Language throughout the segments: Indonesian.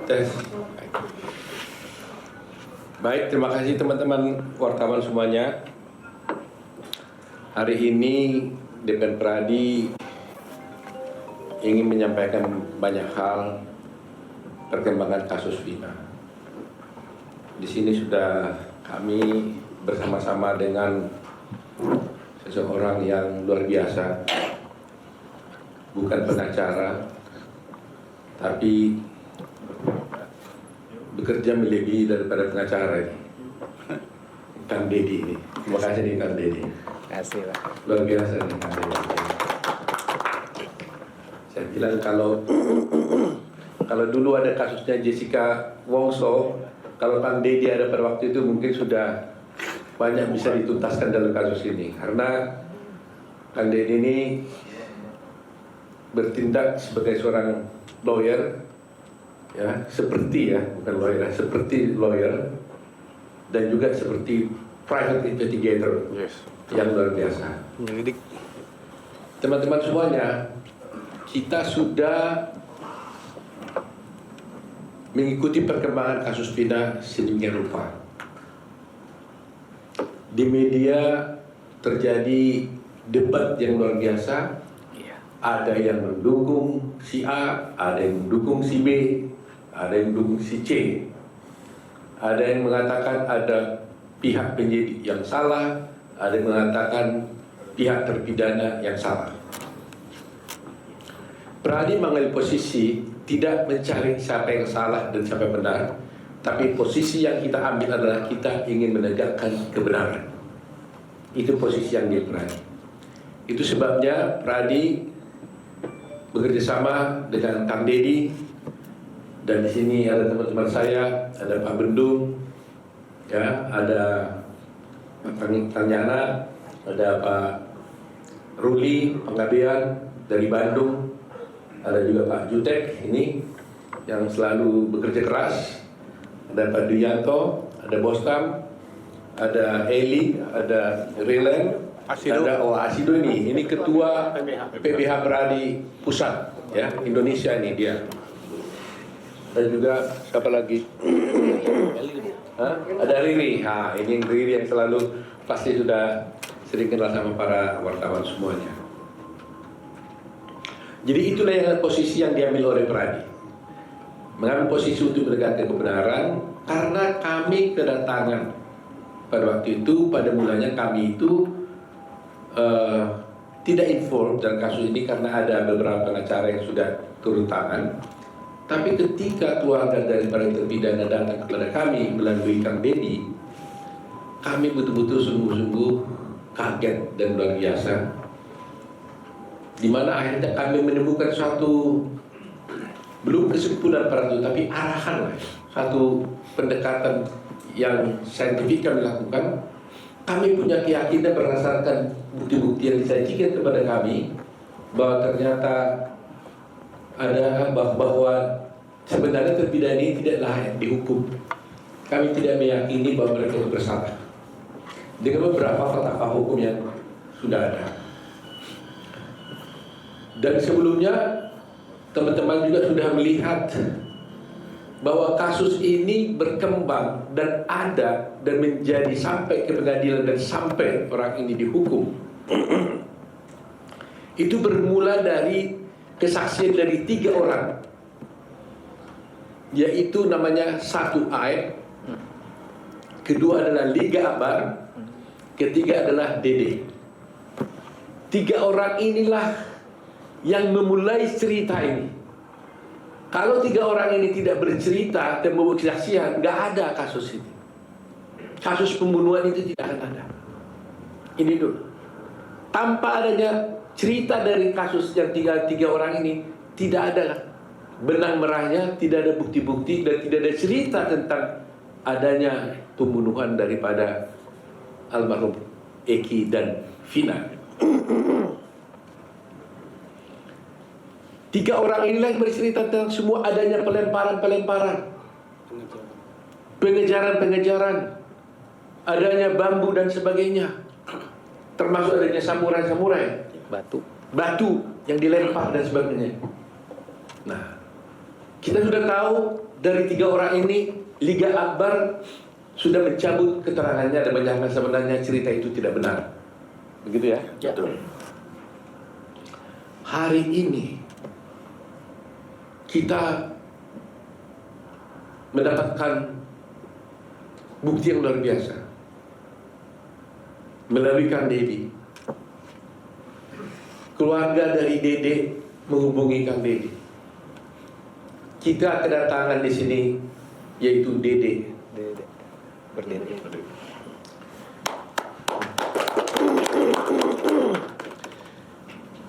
Tes. Baik, terima kasih teman-teman wartawan semuanya. Hari ini DPR Pradi ingin menyampaikan banyak hal perkembangan kasus Vina. Di sini sudah kami bersama-sama dengan seseorang yang luar biasa, bukan pengacara, tapi bekerja melebihi daripada pengacara ini, Kang Dedi ini. Terima kasih nih Kang Dedi. Terima kasih Pak. Luar biasa nih Kang Dedi. Saya bilang kalau dulu ada kasusnya Jessica Wongso, kalau Kang Dedi ada pada waktu itu mungkin sudah banyak bisa dituntaskan dalam kasus ini. Karena Kang Dedi ini bertindak sebagai seorang lawyer, ya, bukan lawyer, seperti lawyer, dan juga seperti private investigator, yang luar biasa. Penyelidik. Teman-teman semuanya, kita sudah mengikuti perkembangan kasus Vina sedemikian rupa. Di media terjadi debat yang luar biasa. Ada yang mendukung si A, ada yang mendukung si B, ada yang mendukung si C. Ada yang mengatakan ada pihak penyidik yang salah, ada yang mengatakan pihak terpidana yang salah. Pradi mengambil posisi tidak mencari siapa yang salah dan siapa yang benar, tapi posisi yang kita ambil adalah kita ingin menegakkan kebenaran. Itu posisi yang dia Pradi. Itu sebabnya Pradi bekerjasama dengan Kang Dedi, dan di sini ada teman-teman saya, ada Pak Bendung, ya, ada Pak Tanyana, ada Pak Ruli Penggabean dari Bandung, ada juga Pak Jutek ini yang selalu bekerja keras, ada Pak Duyanto, ada Bostam, ada Eli, ada Rilen, ada Asido ini ketua PBH Pradi Pusat, ya, Indonesia ini dia. Dan juga siapa lagi? Ada Riri. Ini Riri yang selalu pasti sudah sering kenal sama para wartawan semuanya. Jadi itulah yang posisi yang diambil oleh Pradi, mengambil posisi untuk menegakkan kebenaran, karena kami kedatangan pada waktu itu, pada mulanya kami itu tidak inform dalam kasus ini karena ada beberapa pengacara yang sudah turun tangan. Tapi ketika keluarga daripada terpidana datang kepada kami melalui Kang Dedi, kami betul-betul sungguh-sungguh kaget dan luar biasa. Di mana akhirnya kami menemukan suatu, belum kesimpulan pada itu, tapi arahan lah, satu pendekatan yang saintifik kami lakukan. Kami punya keyakinan berdasarkan bukti-bukti yang disajikan kepada kami bahwa ternyata ada bahwa sebenarnya terpidana ini tidak layak dihukum. Kami tidak meyakini bahwa mereka itu bersalah dengan beberapa fakta hukum yang sudah ada. Dan sebelumnya teman-teman juga sudah melihat bahwa kasus ini berkembang dan ada dan menjadi sampai ke pengadilan dan sampai orang ini dihukum. Itu bermula dari kesaksian dari 3 orang, yaitu namanya satu Aib, kedua adalah Liga Akbar, ketiga adalah Dede. 3 orang inilah yang memulai cerita ini. Kalau 3 orang ini tidak bercerita dan membuat kesaksian, nggak ada kasus ini. Kasus pembunuhan itu tidak akan ada. Ini dulu. Tanpa adanya cerita dari kasus yang tiga orang ini, tidak ada benang merahnya, tidak ada bukti-bukti, dan tidak ada cerita tentang adanya pembunuhan daripada almarhum Eki dan Vina. 3 orang inilah yang bercerita tentang semua adanya pelemparan-pelemparan, pengejaran-pengejaran, adanya bambu dan sebagainya, termasuk adanya samurai-samurai, batu yang dilempar dan sebagainya. Nah, Kita sudah tahu dari 3 orang ini, Liga Akbar sudah mencabut keterangannya dan menyatakan sebenarnya cerita itu tidak benar. Begitu ya? Betul. Hari ini kita mendapatkan bukti yang luar biasa melalui Kang Dedi. Keluarga dari Dede menghubungi Kang Dedi. Kita kedatangan di sini yaitu Dede. Berdiri.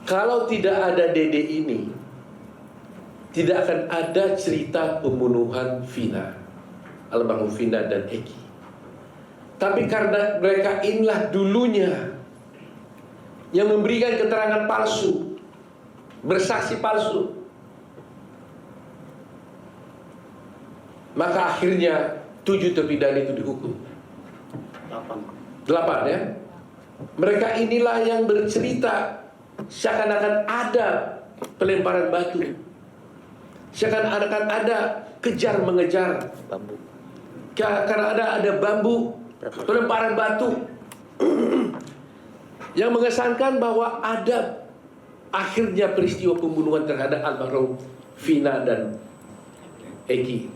Kalau tidak ada Dede ini, tidak akan ada cerita pembunuhan Vina, almarhum Vina dan Eki. Tapi karena mereka inilah dulunya yang memberikan keterangan palsu, bersaksi palsu, maka akhirnya 7 terpidana itu dihukum. 8 ya. Mereka inilah yang bercerita seakan-akan ada pelemparan batu, seakan-akan ada kejar mengejar Bambu. karena ada bambu, pelemparan batu yang mengesankan bahwa ada akhirnya peristiwa pembunuhan terhadap almarhum Vina dan Eki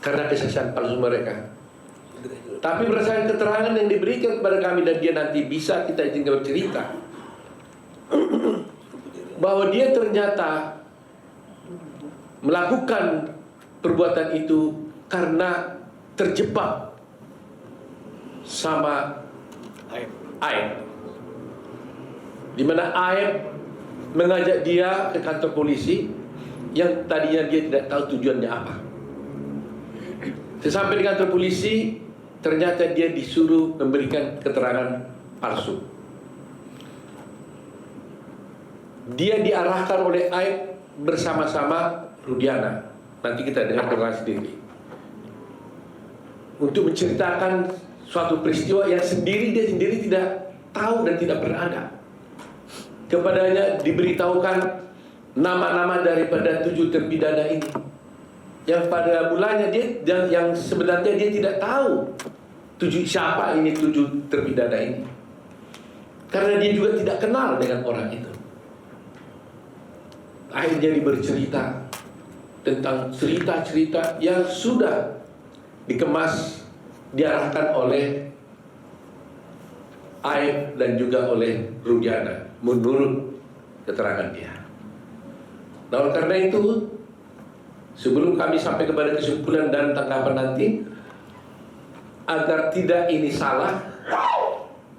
karena kesaksian palsu mereka. Tapi berdasarkan keterangan yang diberikan kepada kami, dan dia nanti bisa kita izinkan bercerita bahwa dia ternyata melakukan perbuatan itu karena terjebak sama Aib, di mana Aib mengajak dia ke kantor polisi yang tadinya dia tidak tahu tujuannya apa. Sesampai di kantor polisi, ternyata dia disuruh memberikan keterangan palsu. Dia diarahkan oleh Aib bersama-sama Rudiana. Nanti kita dengar keterangan sendiri. Untuk menceritakan suatu peristiwa yang dia sendiri tidak tahu dan tidak pernah ada. Kepadanya diberitahukan nama-nama daripada 7 terpidana ini, yang pada mulanya yang sebenarnya dia tidak tahu siapa ini 7 terpidana ini, karena dia juga tidak kenal dengan orang itu. Akhirnya dia bercerita tentang cerita-cerita yang sudah dikemas, diarahkan oleh Aib dan juga oleh Rudiana menurut keterangan dia. Nah, oleh karena itu, sebelum kami sampai kepada kesimpulan dan tanggapan nanti, agar tidak ini salah,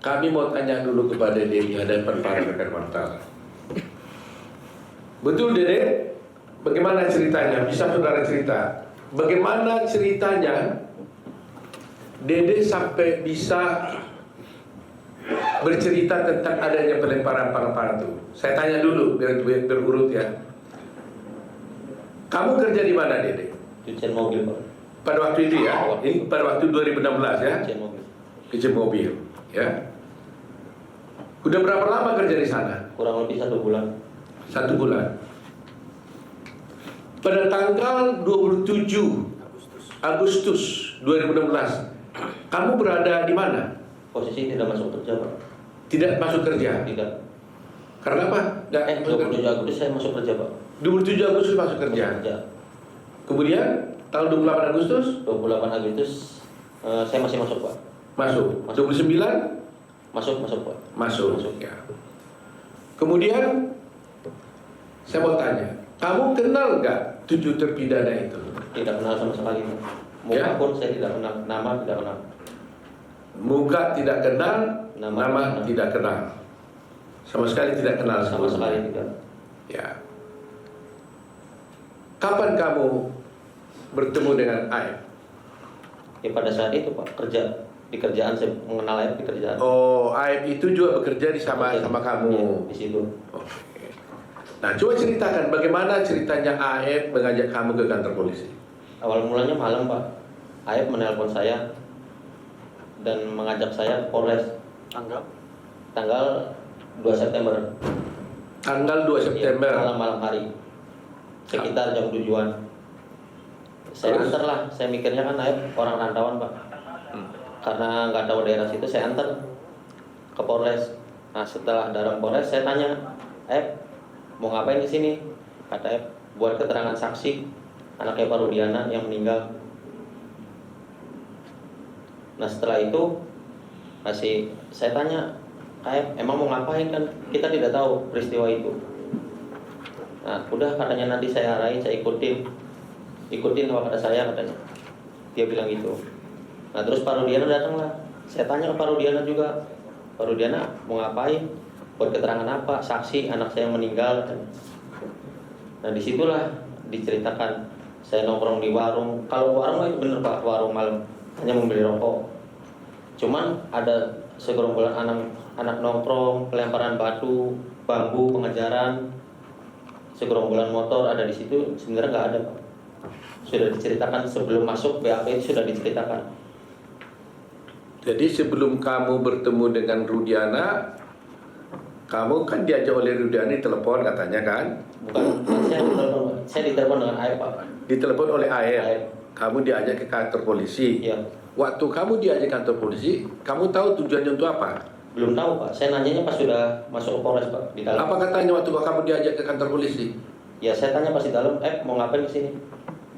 kami mau tanya dulu kepada Dede hadapan para rekan wartawan. Betul Dede? Bagaimana ceritanya? Bisa saudara cerita? Bagaimana ceritanya Dede sampai bisa bercerita tentang adanya pelemparan batu? Saya tanya dulu biar berurut ya. Kamu kerja di mana, Dede? Cucian mobil, Pak. Pada waktu itu ya? Ini pada waktu 2016 ya? Cucian mobil. Cucian mobil ya? Udah berapa lama kerja di sana? Kurang lebih 1 bulan. 1 bulan. Pada tanggal 27 Agustus 2016, kamu berada di mana? Posisi tidak masuk kerja, Pak. Tidak masuk kerja? Tidak. Karena apa? 27 Agustus saya masuk kerja, Pak. 27 Agustus masuk kerja. Kemudian tanggal 28 Agustus? 28 Agustus saya masih masuk, Pak. Masuk. 29? Masuk, Pak. Masuk. Ya. Kemudian saya mau tanya, kamu kenal nggak 7 terpidana itu? Tidak kenal sama sekali, Pak. Muka Ya? pun saya tidak kenal, nama tidak kenal. Muka tidak kenal, Nama tidak kenal. Sama sekali tidak kenal Sama sebelumnya. sekali tidak. Ya. Kapan kamu bertemu dengan Aib? Ya pada saat itu, Pak, di kerjaan saya mengenal Aib di kerjaan. Oh, Aib itu juga bekerja sama kamu. Ya, di situ. Oke. Nah, coba ceritakan bagaimana ceritanya Aib mengajak kamu ke kantor polisi. Awal mulanya malam, Pak. Aib menelpon saya dan mengajak saya ke Polres. Tanggal 2 September. Tanggal 2 September. Malam-malam hari. sekitar jam 7-an. Saya Terus? antar lah, saya mikirnya kan Aep orang rantauan Pak. Karena nggak tahu daerah situ, saya antar ke Polres. Nah setelah dalam Polres saya tanya, Aep mau ngapain di sini? Kata Aep, buat keterangan saksi anaknya Pak Rudiana yang meninggal. Nah setelah itu saya tanya, Aep emang mau ngapain, kan kita tidak tahu peristiwa itu. Nah udah katanya nanti saya arahin, saya ikutin apa kata saya katanya. Dia bilang gitu. Nah terus Pak Rudiana datang lah. Saya tanya ke Pak Rudiana juga, Pak Rudiana mau ngapain? Buat keterangan apa? Saksi anak saya yang meninggal katanya. Nah disitulah diceritakan saya nongkrong di warung. Kalau warung kan bener Pak, warung malam, hanya membeli rokok. Cuman ada segerombolan anak nongkrong, pelemparan batu, bambu, pengejaran, segerombolan motor ada di situ. Sebenarnya nggak ada Pak. Sudah diceritakan sebelum masuk BAP itu sudah diceritakan. Jadi sebelum kamu bertemu dengan Rudiana, kamu kan diajak oleh Rudiana telepon katanya kan? Bukan, saya ditelepon dengan Aep Pak. Ditelepon oleh Aep. Aep. Kamu diajak ke kantor polisi. Iya. Waktu kamu diajak ke kantor polisi, kamu tahu tujuannya untuk apa? Belum tahu Pak. Saya nanyanya pas sudah masuk ke Polres Pak di dalam. Apa katanya waktu kamu diajak ke kantor polisi? Ya saya tanya pas di dalam, mau ngapain ke sini?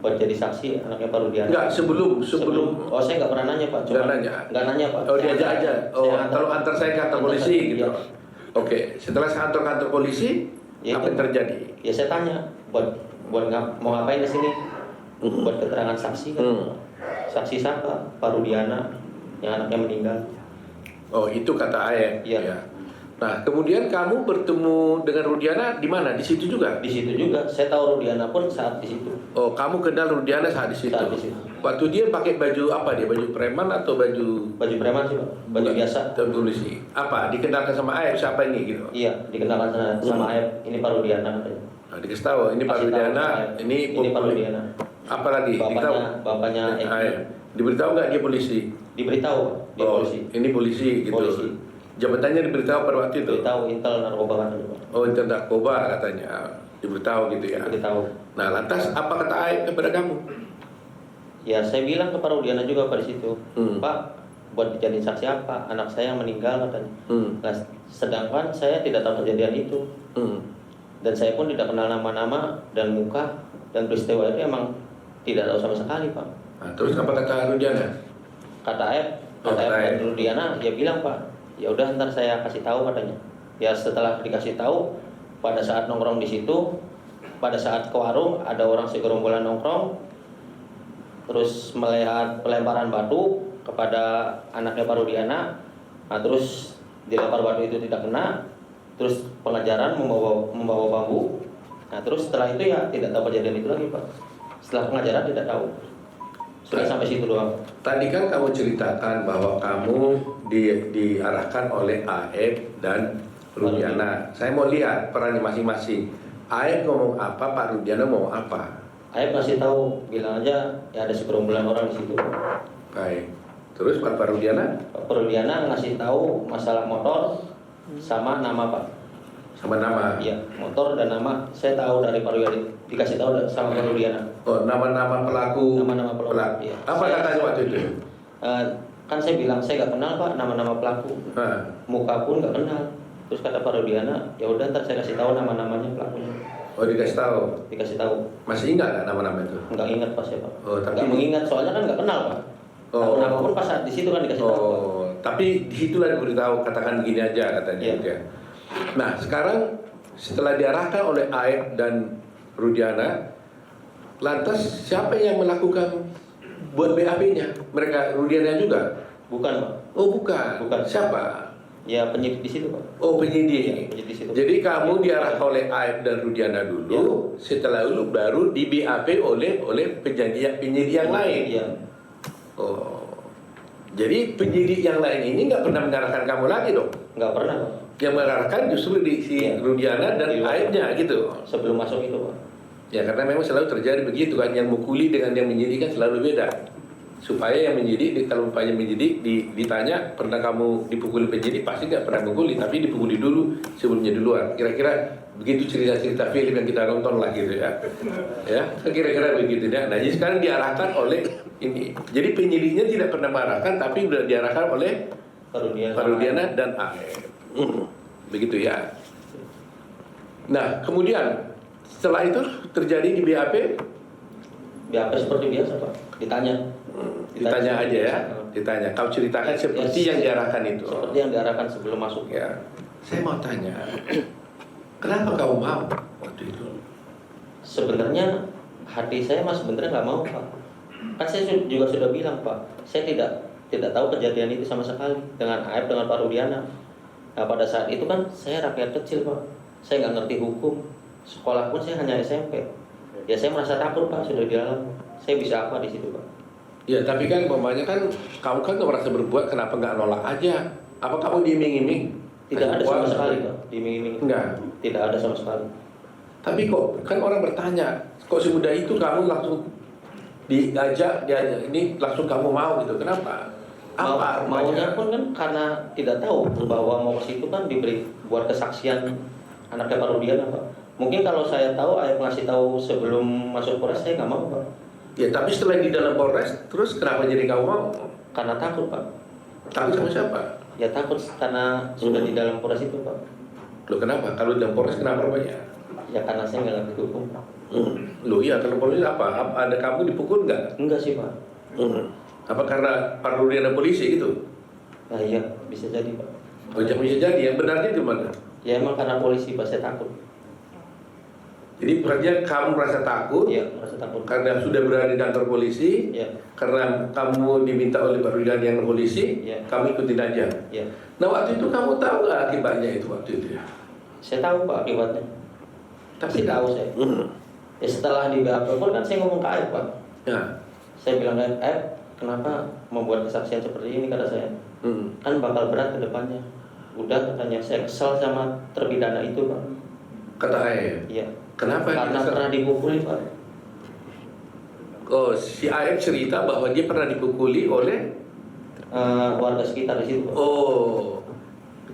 Buat jadi saksi anaknya Pak Rudiana. Enggak, sebelum. Oh saya nggak pernah nanya Pak. Nggak nanya? Nggak nanya Pak. Oh Saya diajak antar- aja. Oh saya kalau antar saya ke kantor antar polisi saya, gitu. iya. Oke, setelah saya kantor polisi, Ya, apa yang itu. terjadi? Ya saya tanya, mau ngapain ke sini? Buat keterangan saksi kan. Saksi siapa? Pak Rudiana yang anaknya meninggal. Oh itu kata Aep. Iya. Ya. Nah kemudian kamu bertemu dengan Rudiana di mana? Di situ juga? Di situ juga. Saya tahu Rudiana pun saat di situ. Oh kamu kenal Rudiana saat di situ? Saat di situ. Waktu dia pakai baju apa dia? Baju preman atau baju? Baju preman sih Pak. Baju biasa. Polisi. Apa? Dikenalkan sama Aep siapa ini gitu? Iya, dikenalkan sama Aep. Ini Pak Rudiana katanya. Nah, dikasih tahu ini Pak Kasih tahu Rudiana, sama Aep. ini Pak Rudiana. apa lagi? Bapaknya Eki. Aep. Diberitahu nggak dia polisi? Diberitahu Pak, di Oh, polisi. ini polisi gitu. Polisi. Jabatannya diberitahu pada waktu itu. Diberitahu Intel narkoba katanya Pak. Oh, intel narkoba katanya. Diberitahu gitu ya. Diberitahu. Nah, lantas apa kata Aep kepada kamu? Ya saya bilang ke Pak Rudiana juga pada situ, Pak, buat dijadiin saksi apa? Anak saya yang meninggal katanya. Nah, sedangkan saya tidak tahu kejadian itu. Dan saya pun tidak kenal nama-nama dan muka, dan peristiwa itu emang tidak tahu sama sekali Pak. Nah, terus apa kata Rudiana? Kata Aep dan Rudiana, dia bilang Pak, ya udah ntar saya kasih tahu katanya. Ya setelah dikasih tahu, pada saat nongkrong di situ, pada saat ke warung ada orang segerombolan nongkrong, terus melihat pelemparan batu kepada anaknya Pak Rudiana. Nah terus dilempar batu itu tidak kena, terus pengejaran membawa bambu. Nah terus setelah itu ya tidak tahu kejadian itu lagi Pak. Setelah pengejaran tidak tahu. Sudah sampai situ doang. Tadi kan kamu ceritakan bahwa kamu diarahkan oleh Aep dan Rudiana. Saya mau lihat perannya masing-masing. Aep ngomong apa, Pak Rudiana ngomong apa? Aep ngasih tahu, bilang aja ya ada segerombolan orang di situ. Baik. Terus Pak Rudiana? Pak Rudiana ngasih tahu masalah motor sama nama Pak. Sama nama? Iya, motor dan nama saya tahu dari Pak Rudiana, dikasih tahu sama Pak Rudiana. Oh, nama-nama pelaku. Nama-nama pelaku. Iya. Apa katanya waktu itu? Kan saya bilang saya nggak kenal Pak nama-nama pelaku. Muka pun nggak kenal. Terus kata Pak Rudiana, ya udah ntar saya kasih tahu nama-namanya pelakunya. Oh, dikasih tahu. Dikasih tahu. Masih ingat nggak nama-nama itu? Nggak ingat Pak saya Pak. Oh, tapi nggak mengingat soalnya kan nggak kenal Pak. Oh. Tahu nama pun pas saat di situ kan dikasih tahu. Pak. Oh, tapi disitulah diberitahu, katakan begini aja katanya. Iya. Gitu ya. Nah, sekarang setelah diarahkan oleh Aep dan Rudiana, lantas siapa yang melakukan buat BAP-nya? Mereka Rudiana juga? Bukan Pak. Oh, bukan. Bukan. Siapa? Ya penyidik di situ Pak. Oh, penyidik. Ya, penyidik di situ. Jadi kamu diarahkan oleh Aep dan Rudiana dulu, setelah itu baru di BAP oleh penyidik yang lain. Iya. Oh, jadi penyidik yang lain ini nggak pernah mengarahkan kamu lagi dong? Nggak pernah Pak. Yang mengarahkan justru di si Iya. Rudiana dan Di luar. Aepnya gitu. Sebelum masuk itu Pak. Ya karena memang selalu terjadi begitu kan, yang mukuli dengan yang menyidik kan selalu beda. supaya yang menyidik, kalau umpamanya menyidik ditanya pernah kamu dipukuli penyidik, pasti nggak pernah menguli, tapi dipukuli dulu sebelumnya duluan. Kira-kira begitu cerita-cerita film yang kita nonton lah gitu ya. Ya, kira-kira begitu ya. Nah, jadi sekarang diarahkan oleh ini. Jadi penyidiknya tidak pernah mengarahkan, tapi sudah diarahkan oleh Pak Rudiana dan AF. Begitu ya. Nah, kemudian setelah itu terjadi di BAP. BAP seperti biasa Pak, ditanya Aja ya, ditanya. Kau ceritakan seperti yang diarahkan itu. Seperti yang diarahkan sebelum masuk. Ya, saya mau tanya, kenapa kau mau waktu itu? Sebenarnya hati saya mas sebenarnya nggak mau Pak. Kan saya juga sudah bilang Pak, saya tidak tahu kejadian itu sama sekali dengan AF dengan Pak Rudiana. Nah pada saat itu kan saya rakyat kecil Pak, saya nggak ngerti hukum, sekolah pun saya hanya SMP. Ya saya merasa takut Pak, sudah di dalam. Saya bisa apa di situ Pak? Ya, tapi kan umpamanya kan kamu kan nggak merasa berbuat, kenapa nggak nolak aja? Apa kamu diiming-iming? Tidak ada sama sekali Pak, diiming-iming. Enggak. Tidak ada sama sekali. Tapi kok kan orang bertanya, kok semudah itu kamu langsung diajak ini langsung kamu mau gitu? Kenapa? Apa Maunya pun kan karena tidak tahu bahwa mau ke situ kan diberi buat kesaksian anaknya Pak Rudiana Pak. Mungkin kalau saya tahu, ayah ngasih tahu sebelum masuk Polres, saya nggak mau Pak. Ya, tapi setelah di dalam Polres, terus kenapa jadi kamu mau? Karena takut Pak. Takut sama siapa? Ya takut karena sudah di dalam Polres itu Pak. Loh kenapa? Kalau di dalam Polres kenapa banyak? Ya karena saya nggak ngerti hukum Pak. Loh iya, kalau Polres apa? Ada kamu dipukul nggak? Enggak sih Pak. Apa karena Pak Rudiana polisi gitu? Nah iya, bisa jadi Pak. Oh, jangan bisa jadi. Yang benarnya gimana? Ya emang karena polisi Pak, saya takut. Jadi berarti kamu merasa takut? Iya, merasa takut. Karena sudah berada di kantor polisi? Iya. Karena kamu diminta oleh Pak Rudiana yang polisi? Iya. Kamu ikutin aja? Iya. Nah waktu itu kamu tahu nggak akibatnya itu waktu itu ya? Saya tahu Pak akibatnya. Tapi tahu saya. Ya setelah di BAP pun kan saya ngomong ke Aib Pak. Ya. Saya bilang ke Aib, kenapa membuat kesaksian seperti ini kata saya? Kan bakal berat ke depannya. Udah katanya, saya kesal sama terpidana itu Pak. Kata AF? Iya. Kenapa? Karena pernah dipukuli Pak. Oh, si AF cerita bahwa dia pernah dipukuli oleh Warga sekitar di situ Pak. Oh,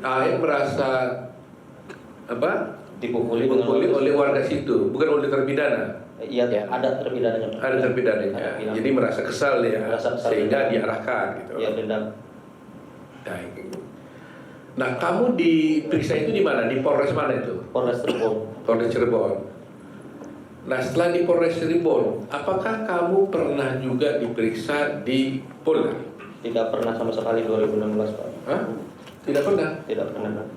AF merasa apa? Dipukuli oleh warga situ, bukan oleh terpidana. Iya, ada terpidananya Pak. Ada terpidananya. Ada. Jadi merasa kesal ya, Merasa kesal, sehingga dendam. diarahkan gitu. Iya, dendam. Nah, kamu diperiksa itu di mana? Di Polres mana itu? Polres Cirebon. Polres Cirebon. Nah, setelah di Polres Cirebon, apakah kamu pernah juga diperiksa di Polda? Tidak pernah sama sekali 2016 Pak. Hah? Tidak pernah. Tidak pernah Pak.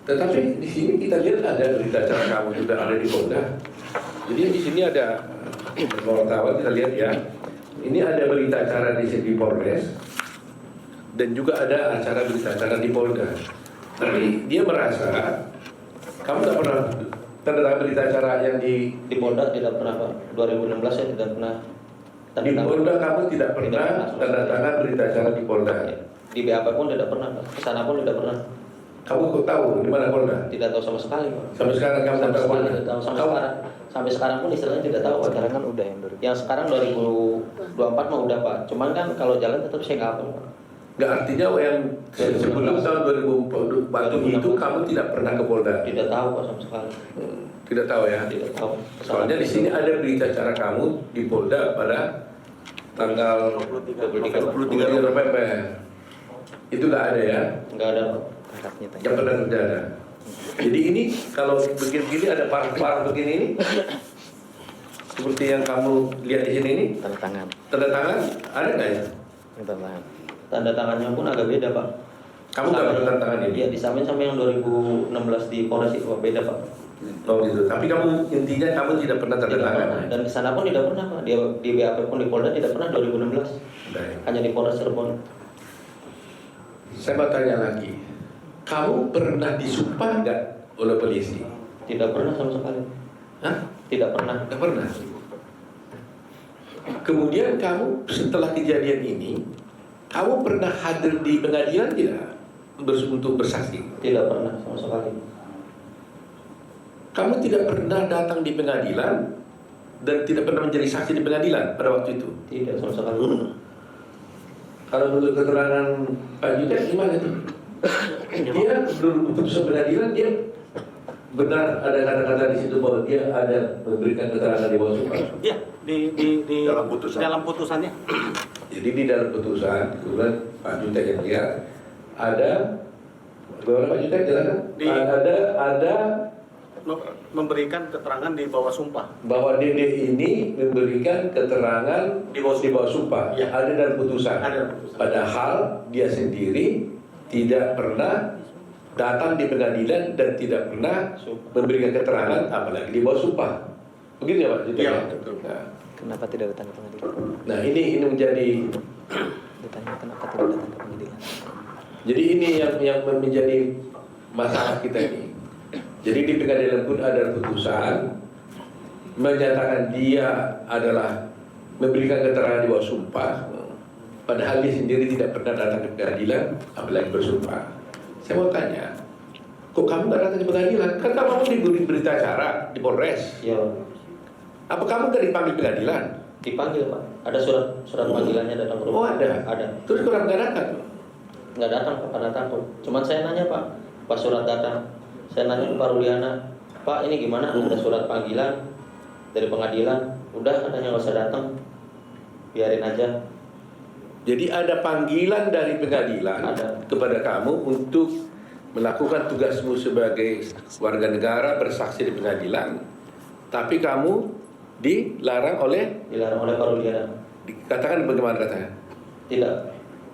Tetapi di sini kita lihat ada berita acara kamu sudah ada di Polda. Jadi di sini ada wartawan, kita lihat ya. Ini ada berita acara di Polres dan juga ada acara berita acara di Polda. Tapi dia merasa kamu tidak pernah tanda tangan berita acara yang di Polda tidak pernah Pak. 2016 saya tidak pernah. Di Polda kamu tidak pernah tanda tangan berita acara di Polda. Di BAP pun tidak pernah Pak. Kesana pun tidak pernah. Kamu kok tahu di mana Polda? Tidak tahu sama sekali Pak. Sampai sekarang kamu Sampai tidak tahu sekarang Polda? tidak tahu sekarang. Sampai sekarang pun istilahnya tidak tahu Pak. Sekarang kan udah yang 2000. Yang sekarang 2024 mah udah Pak. Cuman kan kalau jalan tetap saya nggak hafal Pak. Nggak, artinya yang sebelum tahun 2004 itu kamu tidak pernah ke Polda? Tidak tahu Pak sama sekali. Tidak tahu ya? Tidak tahu. Soalnya di sini ada berita acara kamu di Polda pada tanggal 23 November. Itu nggak ada ya? Nggak ada Pak. Yang pernah terjadi. Jadi ini kalau begini-begini ada parah-parah begini ini, seperti yang kamu lihat di sini ini, Tanda tangan. tanda tangan ada nggak ya? Tanda tangan. Tanda tangannya pun agak beda Pak. Kamu nggak pernah tanda tangan ini? Iya, disamain sama yang 2016 di Polres itu Pak. Beda Pak. Oh gitu. Tapi kamu intinya kamu tidak pernah tanda Tidak tangan. pernah. Dan di sana pun tidak pernah Pak. Di BAP pun di Polda tidak pernah 2016. Baik. Hanya di Polres Cirebon. Saya mau tanya lagi. Kamu pernah disumpah nggak oleh polisi? Tidak pernah sama sekali. Hah? Tidak pernah. Nggak pernah. Kemudian kamu setelah kejadian ini, kamu pernah hadir di pengadilan tidak untuk bersaksi? Tidak pernah sama sekali. Kamu tidak pernah datang di pengadilan dan tidak pernah menjadi saksi di pengadilan pada waktu itu? Tidak sama sekali. Kalau menurut keterangan Pak Jutek gimana itu? Dia belum putusan pengadilan, dia benar ada kata-kata di situ bahwa dia ada memberikan keterangan di bawah sumpah. Iya, di dalam putusannya. Jadi di dalam putusan, kemudian Pak Jutek yang lihat ada, bagaimana Pak Jutek jelaskan? Ada Memberikan keterangan di bawah sumpah. bahwa Dede ini memberikan keterangan Di bawah sumpah. Ya. Ada dalam putusan. Ada dalam putusan. Padahal dia sendiri tidak pernah datang di pengadilan dan tidak pernah memberikan keterangan, apalagi di bawah sumpah. Begitu ya Pak Jutek? Iya, Ya? betul. Nah, Kenapa tidak datang ke pengadilan? nah ini menjadi, Ditanya kenapa tidak datang ke pengadilan? jadi ini yang menjadi masalah kita ini. Jadi di pengadilan pun ada putusan menyatakan dia adalah memberikan keterangan di bawah sumpah, padahal dia sendiri tidak pernah datang ke pengadilan, apalagi bersumpah. Saya mau tanya, kok kamu nggak datang ke pengadilan? Kan kamu diberi berita acara di Polres. Ya, Apa kamu nggak dipanggil pengadilan? dipanggil Pak. Ada surat panggilannya datang ke Oh rumah. ada. Ada. Terus kurang nggak datang? Nggak datang Pak, karena takut. Cuman saya nanya Pak, pas surat datang, saya nanya ke Pak Rudiana, Pak ini gimana? Ada surat panggilan dari pengadilan. Udah katanya nggak usah datang, biarin aja. Jadi ada panggilan dari pengadilan Ada. kepada kamu untuk melakukan tugasmu sebagai warga negara bersaksi di pengadilan, tapi kamu dilarang oleh, Dilarang oleh Pak Rudiana. dikatakan bagaimana katanya? Tidak,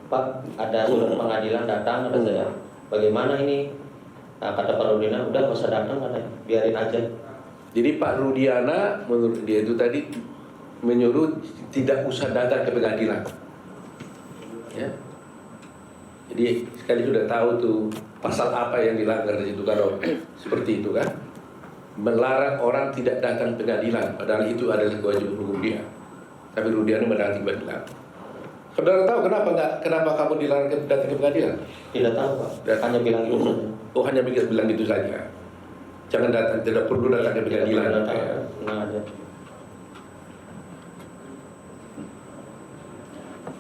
Pak, ada surat pengadilan datang kata saya. Bagaimana ini? Nah, kata Pak Rudiana, udah nggak usah datang katanya, biarin aja. Jadi Pak Rudiana menurut dia itu tadi menyuruh tidak usah datang ke pengadilan. Ya. Jadi sekali sudah tahu tuh pasal apa yang dilanggar di situ kalau seperti itu kan, melarang orang tidak datang ke pengadilan, padahal itu adalah kewajiban hukum dia. Tapi Rudiana mendatang ke pengadilan. Saudara tahu kenapa kamu dilarang datang ke pengadilan? Tidak tahu Pak, hanya bilang gitu saja. Oh hanya bilang gitu saja. Jangan datang, tidak perlu datang ke Tidak pengadilan. pernah datang, Ya. nggak ada.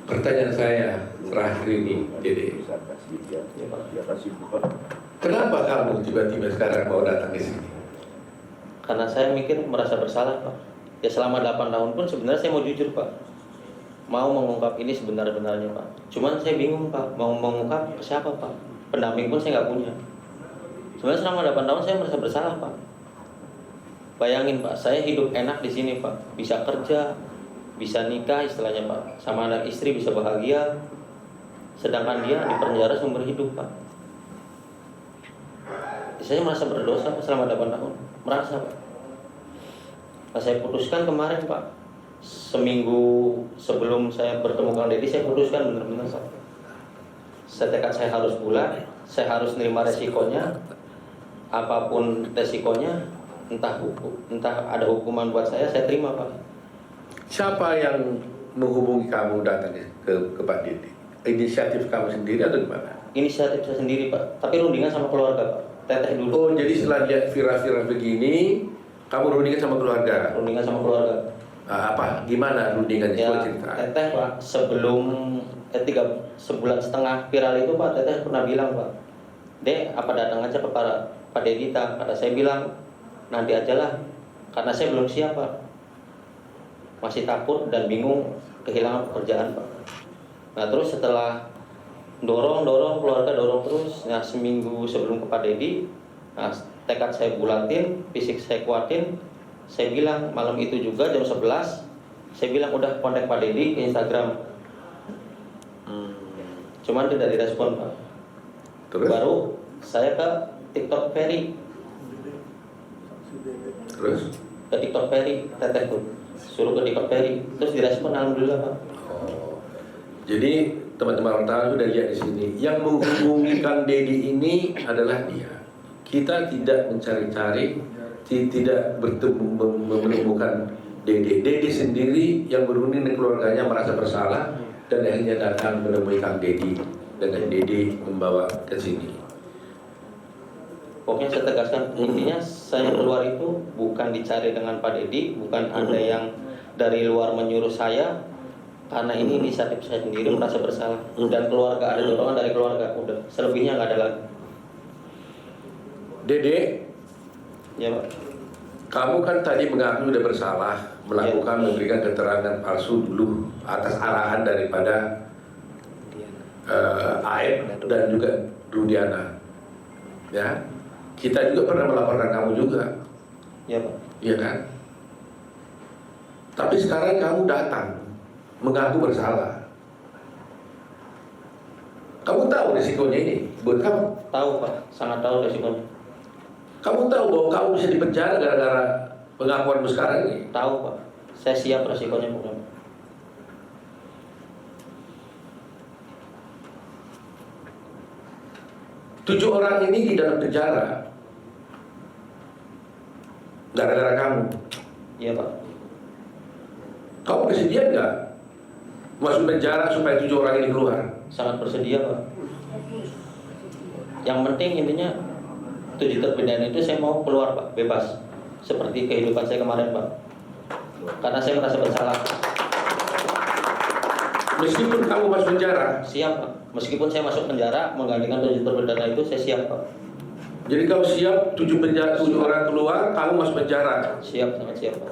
Pertanyaan saya terakhir ini, Dede. Kenapa kamu tiba-tiba sekarang mau datang ke sini? Karena saya mikir merasa bersalah Pak. Ya selama 8 tahun pun sebenarnya saya mau jujur Pak, mau mengungkap ini sebenar-benarnya Pak. Cuman saya bingung Pak, mau mengungkap ke siapa Pak? Pendamping pun saya nggak punya. Sebenarnya selama 8 tahun saya merasa bersalah Pak. Bayangin Pak, saya hidup enak di sini Pak, bisa kerja, bisa nikah istilahnya Pak, sama anak istri bisa bahagia. Sedangkan dia di penjara seumur hidup Pak. Saya merasa berdosa Pak, selama 8 tahun, merasa Pak. Nah, saya putuskan kemarin Pak, seminggu sebelum saya bertemu Kang Deddy, saya putuskan benar-benar Pak. Tekad saya harus bulat, saya harus nerima resikonya, apapun resikonya, entah ada hukuman buat saya terima Pak. Siapa yang menghubungi kamu datang ke Pak Deddy? Inisiatif kamu sendiri atau gimana? Inisiatif saya sendiri Pak, tapi rundingan sama keluarga Pak. Teteh dulu. Oh jadi setelah lihat viral-viral begini, kamu rundingan sama keluarga? Rundingan sama keluarga. Apa? Gimana rundingannya? Ya, Coba cerita. Teteh Pak, sebelum 3 bulan viral itu Pak, Teteh pernah bilang Pak, Dek, apa datang aja ke Pak Deddy tak? Kata saya bilang, nanti aja lah, karena saya belum siap Pak, masih takut dan bingung kehilangan pekerjaan Pak. Nah terus setelah dorong keluarga dorong terus, nah seminggu sebelum ke Pak Deddy, nah tekad saya bulatin, fisik saya kuatin, saya bilang malam itu juga jam 11, saya bilang udah kontak Pak Deddy ke Instagram. Cuman tidak direspon Pak. Terus? Baru saya ke TikTok Ferry. Terus? Ke TikTok Ferry, Teteh tuh suruh ke TikTok Ferry, terus direspon alhamdulillah Pak. Oh. Jadi teman-teman wartawan sudah lihat di sini, yang menghubungi Kang Deddy ini adalah dia. Kita tidak mencari-cari, tidak menemukan Deddy. Deddy sendiri yang berunding dengan keluarganya merasa bersalah dan akhirnya datang menemui Kang Deddy dan Deddy membawa ke sini. Pokoknya saya tegaskan, intinya saya keluar itu bukan dicari dengan Pak Dedi, bukan ada yang dari luar menyuruh saya, karena ini inisiatif saya sendiri merasa bersalah. Dan keluarga, ada dorongan dari keluarga, udah selebihnya nggak ada lagi. Dede, Ya Pak. kamu kan tadi mengaku sudah bersalah melakukan memberikan keterangan palsu dulu atas arahan daripada Aep dan juga Rudiana. Ya, kita juga pernah melaporkan kamu juga, Ya Pak. iya kan? Tapi sekarang kamu datang mengaku bersalah. Kamu tahu risikonya ini buat kamu. Tahu Pak, sangat tahu resikonya. Kamu tahu bahwa kamu bisa dipenjara gara-gara pengakuanmu sekarang ini. Tahu Pak, saya siap resikonya bukan. 7 orang ini di dalam penjara gara-gara kamu. Iya Pak. Kamu bersedia nggak masuk penjara supaya 7 orang ini keluar? Sangat bersedia Pak. Yang penting intinya 7 terpidana itu saya mau keluar Pak, bebas. Seperti kehidupan saya kemarin Pak. Karena saya merasa bersalah. Meskipun kamu masuk penjara, Siap Pak. Meskipun saya masuk penjara menggantikan 7 terpidana itu, saya siap Pak. jadi kamu siap 7 orang keluar, kamu masuk penjara Siap, sangat siap Pak.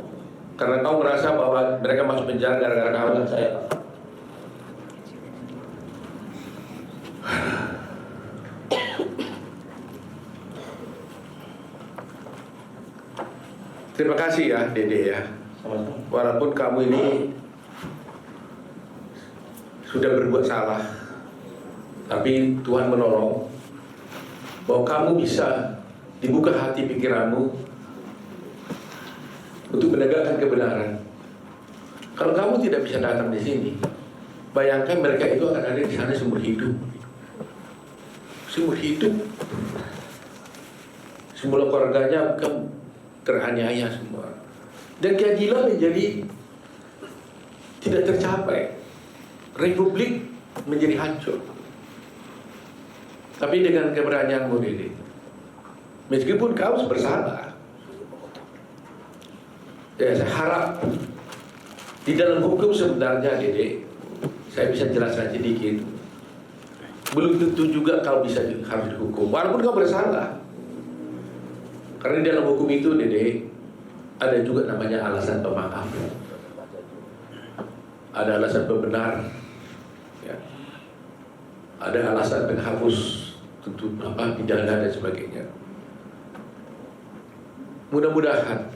karena kamu merasa bahwa mereka masuk penjara gara-gara kamu. Bukan saya Pak. Terima kasih ya Dede ya. Sama-sama. Walaupun kamu ini sudah berbuat salah, tapi Tuhan menolong bahwa kamu bisa dibuka hati pikiranmu untuk menegakkan kebenaran. Kalau kamu tidak bisa datang di sini, bayangkan mereka itu akan ada di sana seumur hidup. Seumur hidup. Semula keluarganya kan teraniaya semua. Dan keadilan menjadi tidak tercapai. Republik menjadi hancur. Tapi dengan keberanianmu ini, meskipun kau bersalah, ya saya harap di dalam hukum sebenarnya Dede, saya bisa jelaskan sedikit. Belum tentu juga kau bisa harus dihukum, walaupun kau bersalah. Karena di dalam hukum itu Dede, ada juga namanya alasan pemaaf, ada alasan pembenar, ya. Ada alasan penghapus tentu pidana dan sebagainya. Mudah-mudahan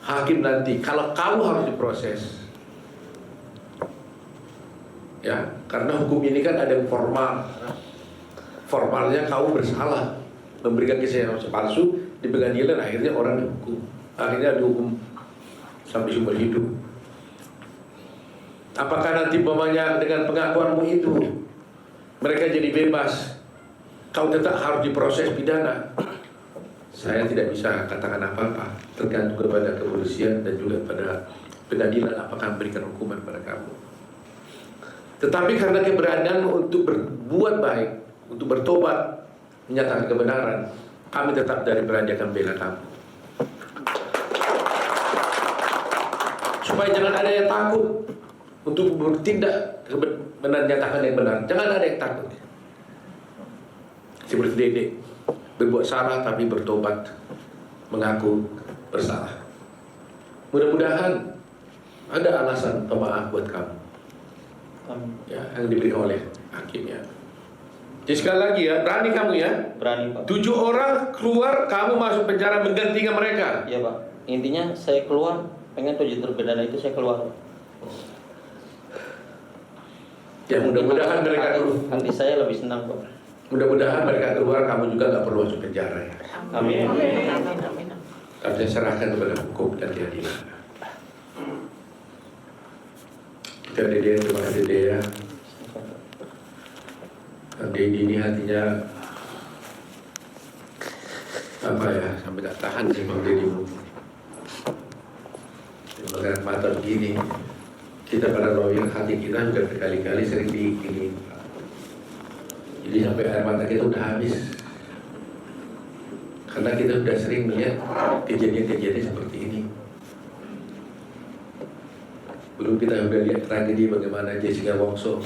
hakim nanti, kalau kamu harus diproses, ya, karena hukum ini kan ada yang formalnya kamu bersalah memberikan kesaksian palsu di pengadilan, akhirnya orang dihukum sampai seumur hidup. Apakah nanti umpamanya dengan pengakuanmu itu mereka jadi bebas, kau tetap harus diproses pidana? Saya tidak bisa katakan apa-apa, tergantung kepada kepolisian dan juga pada pengadilan apakah memberikan hukuman pada kamu. Tetapi karena keberanianmu untuk berbuat baik, untuk bertobat, menyatakan kebenaran, kami tetap dari berani akan bela kamu. Supaya jangan ada yang takut untuk bertindak menyatakan yang benar. Jangan ada yang takut. Seperti Dede, berbuat salah tapi bertobat, mengaku bersalah. Mudah-mudahan ada alasan pemaaf buat kamu, ya, yang diberikan oleh hakimnya. Jadi sekali lagi ya, berani kamu ya. Berani Pak. 7 orang keluar, kamu masuk penjara menggantikan mereka. Iya Pak. Intinya saya keluar, pengen 7 terpidana itu saya keluar. Ya mudah-mudahan mereka keluar. Hati saya lebih senang Pak. Mudah-mudahan mereka keluar, kamu juga nggak perlu masuk penjara ya. Amin. Tapi saya serahkan kepada hukum dan keadilan. Kita Dede, terima kasih Dede ya. Dede ini hatinya apa ya, sampai tak tahan sih Bang Dede. Dengan mata begini, kita para lawyer, hati kita juga berkali-kali sering diikini. Jadi sampai air mata kita udah habis. Karena kita sudah sering melihat kejadian-kejadian seperti ini. Belum kita sudah lihat tragedi bagaimana Jessica Wongso,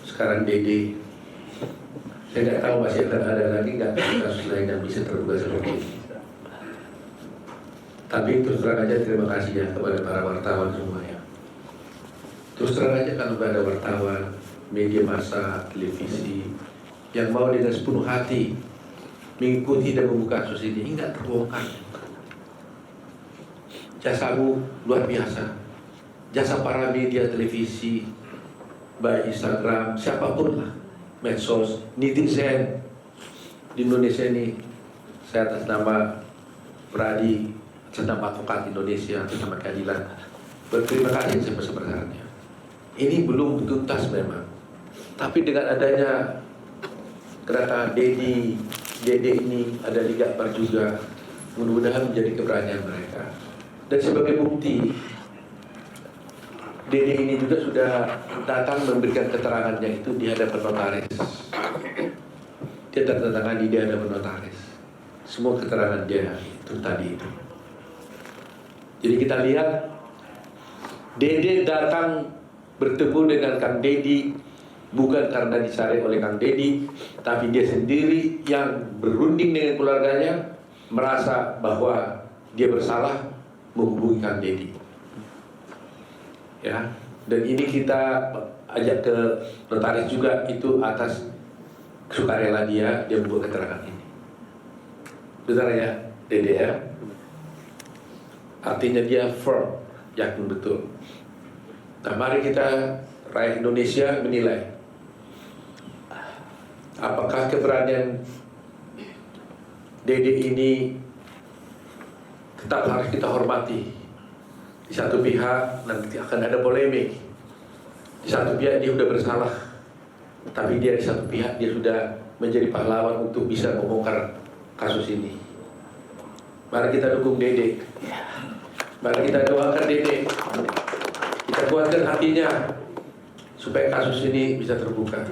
sekarang Dede. Saya tidak tahu masih akan ada lagi nggak kasus lain yang bisa terbuka seperti ini. Tapi terus terang aja terima kasih ya kepada para wartawan semuanya. Terus terang aja kalau ada wartawan, media massa, televisi yang mau dengan sepenuh hati mengikuti dan membuka kasus ini, enggak terbongkar. Jasamu luar biasa. Jasa para media televisi, baik Instagram, siapapun lah, medsos, netizen di Indonesia ini. Saya atas nama Pradi, atas nama Advokat Indonesia, atas nama Keadilan, berterima kasih sebesar-besarnya. Ini belum tuntas memang, tapi dengan adanya gerakan Dede ini, ada Liga Akbar juga, mudah-mudahan menjadi keberanian mereka. Dan sebagai bukti, Dede ini juga sudah datang memberikan keterangannya itu di hadapan notaris. Dia tertangani di hadapan notaris. Semua keterangan dia itu tadi itu. Jadi kita lihat Dede datang bertemu dengan Kang Dedi bukan karena disari oleh Kang Dedi, tapi dia sendiri yang berunding dengan keluarganya, merasa bahwa dia bersalah menghubungi Kang Dedi. Ya, dan ini kita ajak ke notaris juga itu atas sukarela dia membuat keterangan ini. Benar ya, Dede ya? Artinya dia firm, yakin betul. Nah, mari kita rakyat Indonesia menilai apakah keberanian Dede ini tetap harus kita hormati. Di satu pihak nanti akan ada polemik. Di satu pihak dia sudah bersalah, tapi dia di satu pihak dia sudah menjadi pahlawan untuk bisa membongkar kasus ini. Mari kita dukung Dede. Mari kita doakan Dede. Kita kuatkan hatinya supaya kasus ini bisa terbuka.